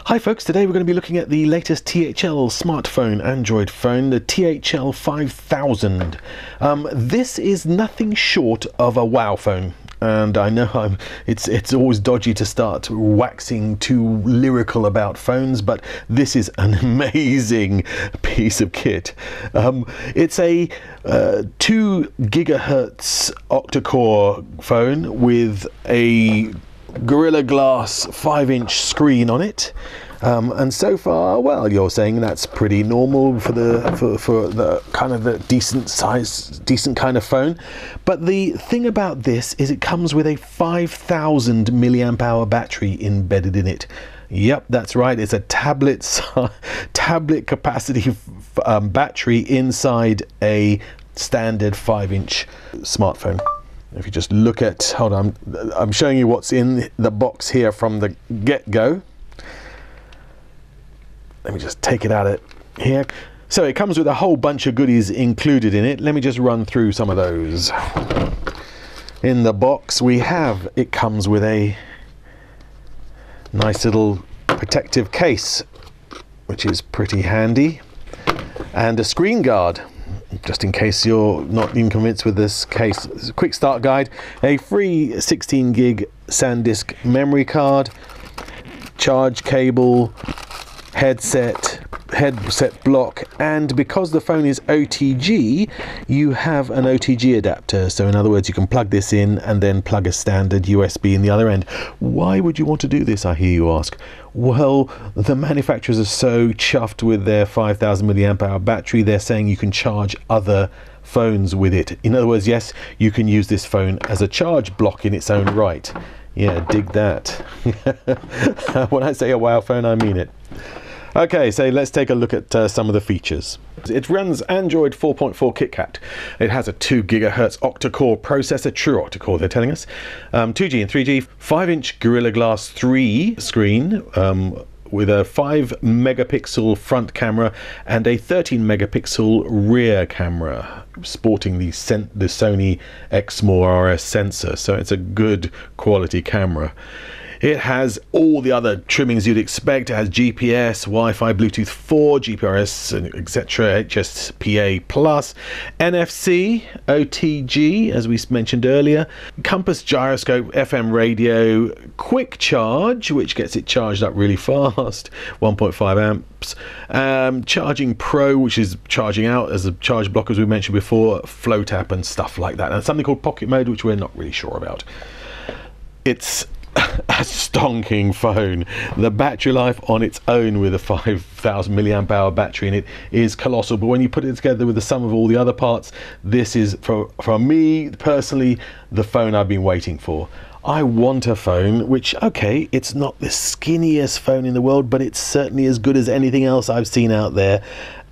Hi folks, today we're going to be looking at the latest THL smartphone, Android phone, the THL 5000. This is nothing short of a wow phone. And I know it's always dodgy to start waxing too lyrical about phones, but this is an amazing piece of kit. It's a 2 gigahertz octa-core phone with a Gorilla Glass 5-inch screen on it, and so far, well, you're saying that's pretty normal for the kind of the decent kind of phone. But the thing about this is it comes with a 5000 milliamp hour battery embedded in it. Yep, that's right. It's a tablet capacity battery inside a standard 5-inch smartphone. If you just look at, hold on, I'm showing you what's in the box here from the get-go. Let me just take it out of here. So it comes with a whole bunch of goodies included in it. Let me just run through some of those. In the box it comes with a nice little protective case, which is pretty handy, and a screen guard, just in case you're not even convinced with this case. It's a quick start guide, a free 16 gig SanDisk memory card, charge cable, headset block, and because the phone is OTG, you have an OTG adapter. So in other words, you can plug this in and then plug a standard USB in the other end. Why would you want to do this, I hear you ask? Well, the manufacturers are so chuffed with their 5000 milliamp hour battery, they're saying you can charge other phones with it. In other words, yes, you can use this phone as a charge block in its own right. Yeah, dig that. When I say a wow phone, I mean it. Okay, so let's take a look at some of the features. It runs Android 4.4 KitKat. It has a 2 gigahertz octa-core processor, true octa-core they're telling us, 2G and 3G, 5-inch Gorilla Glass 3 screen with a 5 megapixel front camera and a 13 megapixel rear camera, sporting the Sony Exmoor RS sensor, so it's a good quality camera. It has all the other trimmings you'd expect. It has GPS, Wi-Fi, Bluetooth 4, GPRS, etc., HSPA+, NFC, OTG, as we mentioned earlier, compass, gyroscope, FM radio, quick charge, which gets it charged up really fast, 1.5 amps, charging pro, which is charging out as a charge block, as we mentioned before, float app and stuff like that, and something called pocket mode, which we're not really sure about. It's a stonking phone. The battery life on its own with a 5000 milliamp hour battery in it is colossal, but when you put it together with the sum of all the other parts, this is, for me personally, the phone I've been waiting for. I want a phone which, okay, it's not the skinniest phone in the world, but it's certainly as good as anything else I've seen out there.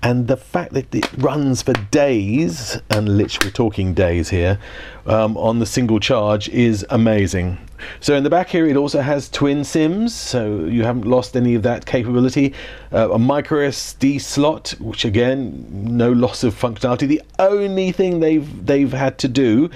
And the fact that it runs for days, and literally talking days here, on the single charge is amazing. So in the back here, it also has twin SIMs, so you haven't lost any of that capability. A microSD slot, which again, no loss of functionality. The only thing they've had to do,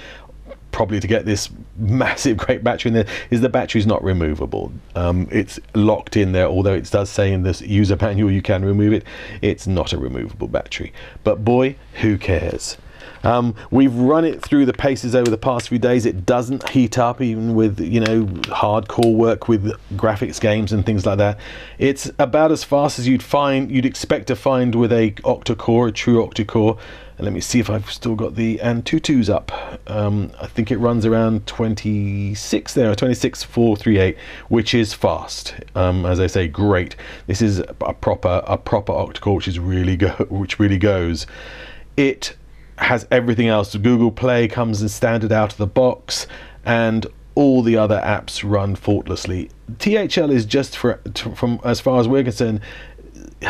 probably to get this massive great battery in there, is the battery's not removable. It's locked in there, although it does say in this user manual you can remove it. It's not a removable battery, but boy, who cares? We've run it through the paces over the past few days. It doesn't heat up even with, you know, hardcore work with graphics games and things like that. It's about as fast as you'd expect to find with a octa-core, a true octa-core. And let me see if I've still got the Antutus up. I think it runs around 26 there, 26,438, which is fast. As I say, great. This is a proper octa-core, which really goes. It has everything else. Google Play comes in standard out of the box, and all the other apps run faultlessly. THL is just, from as far as we're concerned,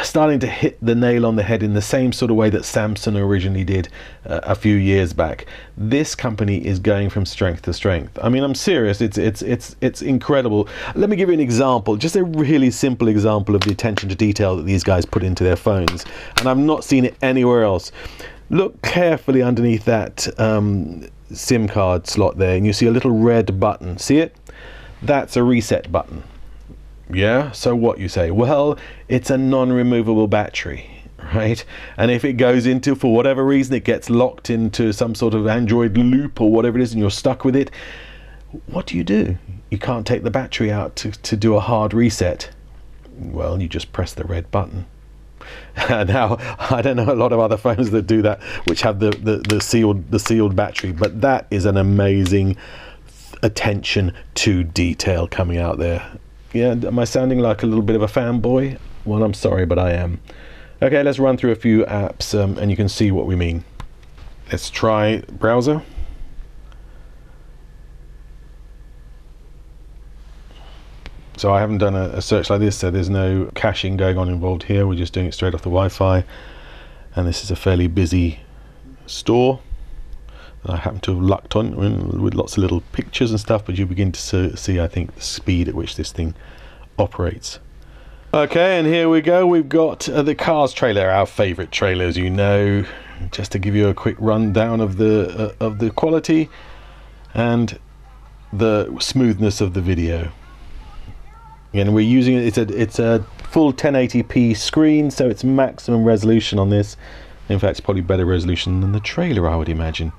starting to hit the nail on the head in the same sort of way that Samsung originally did a few years back. This company is going from strength to strength. I mean, I'm serious. It's incredible. Let me give you an example, just a really simple example of the attention to detail that these guys put into their phones, and I've not seen it anywhere else. Look carefully underneath that SIM card slot there, and you see a little red button. See it? That's a reset button. Yeah, so what, you say? Well, it's a non-removable battery, right? And if it goes into, for whatever reason, it gets locked into some sort of Android loop or whatever it is, and you're stuck with it, what do? You can't take the battery out to do a hard reset. Well, you just press the red button. Now, I don't know a lot of other phones that do that, which have the sealed battery, but that is an amazing attention to detail coming out there. Yeah, am I sounding like a little bit of a fanboy? Well, I'm sorry, but I am. Okay, let's run through a few apps and you can see what we mean. Let's try browser. So I haven't done a search like this, so there's no caching going on involved here. We're just doing it straight off the Wi-Fi. And this is a fairly busy store that I happen to have lucked on with lots of little pictures and stuff, but you begin to see, I think, the speed at which this thing operates. Okay, and here we go. We've got the Cars trailer, our favorite trailer, as you know. Just to give you a quick rundown of the quality and the smoothness of the video. Again, we're using it's a full 1080p screen, so it's maximum resolution on this. In fact, it's probably better resolution than the trailer, I would imagine.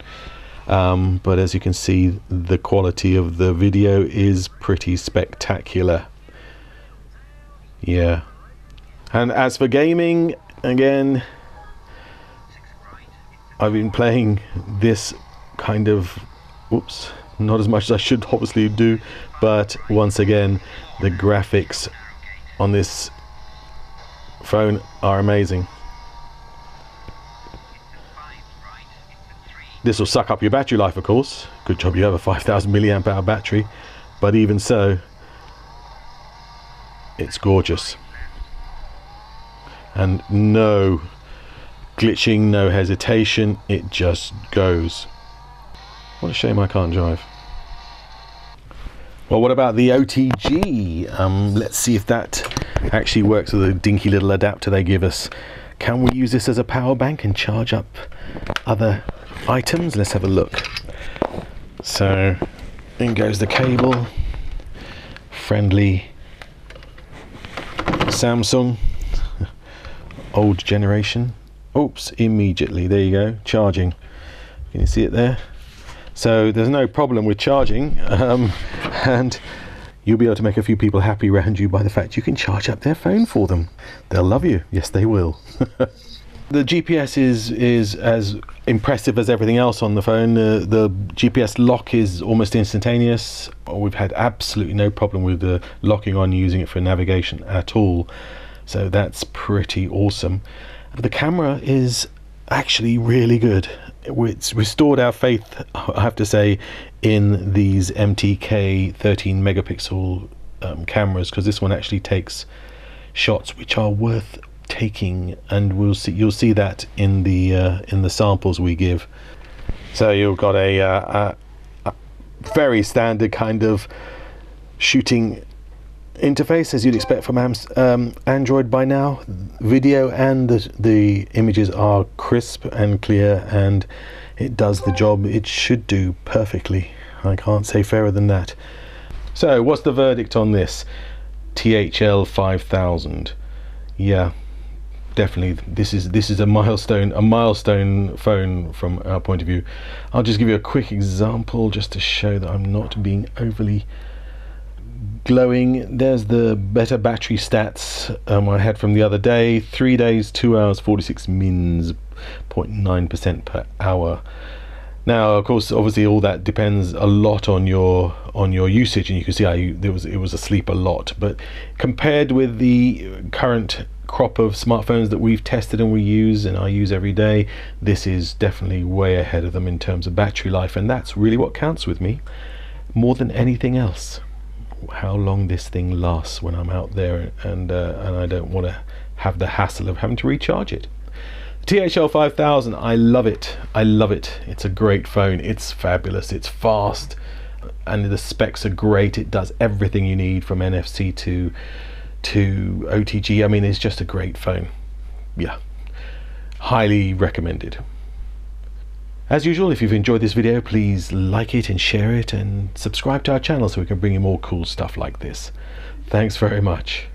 But as you can see, the quality of the video is pretty spectacular. Yeah. And as for gaming, again, I've been playing this kind of, whoops, not as much as I should obviously do, but once again, the graphics on this phone are amazing. This will suck up your battery life, of course. Good job you have a 5,000 milliamp hour battery, but even so, it's gorgeous. And no glitching, no hesitation, it just goes. What a shame I can't drive. Well, what about the OTG? Let's see if that actually works with the dinky little adapter they give us. Can we use this as a power bank and charge up other items? Let's have a look. So in goes the cable. Friendly Samsung, old generation. Oops, immediately, there you go, charging. Can you see it there? So there's no problem with charging, and you'll be able to make a few people happy around you by the fact you can charge up their phone for them. They'll love you. Yes, they will. The GPS is as impressive as everything else on the phone. The GPS lock is almost instantaneous. We've had absolutely no problem with the locking on using it for navigation at all. So that's pretty awesome. The camera is actually really good. It's restored our faith, I have to say, in these MTK 13 megapixel cameras, because this one actually takes shots which are worth taking, and you'll see that in the samples we give. So you've got a very standard kind of shooting interface, as you'd expect from Android by now. Video and the images are crisp and clear, and it does the job it should do perfectly. I can't say fairer than that. So what's the verdict on this? THL 5000. Yeah, definitely this is a milestone phone from our point of view. I'll just give you a quick example just to show that I'm not being overly glowing. There's the better battery stats I had from the other day. 3 days, 2 hours, 46 mins, 0.9% per hour. Now, of course, obviously all that depends a lot on your usage, and you can see it was asleep a lot. But compared with the current crop of smartphones that we've tested and we use and I use every day, this is definitely way ahead of them in terms of battery life, and that's really what counts with me more than anything else. How long this thing lasts when I'm out there and I don't want to have the hassle of having to recharge it. THL 5000, I love it. I love it. It's a great phone. It's fabulous. It's fast, and the specs are great. It does everything you need from NFC to OTG. I mean, it's just a great phone. Yeah, highly recommended. As usual, if you've enjoyed this video, please like it and share it and subscribe to our channel so we can bring you more cool stuff like this. Thanks very much.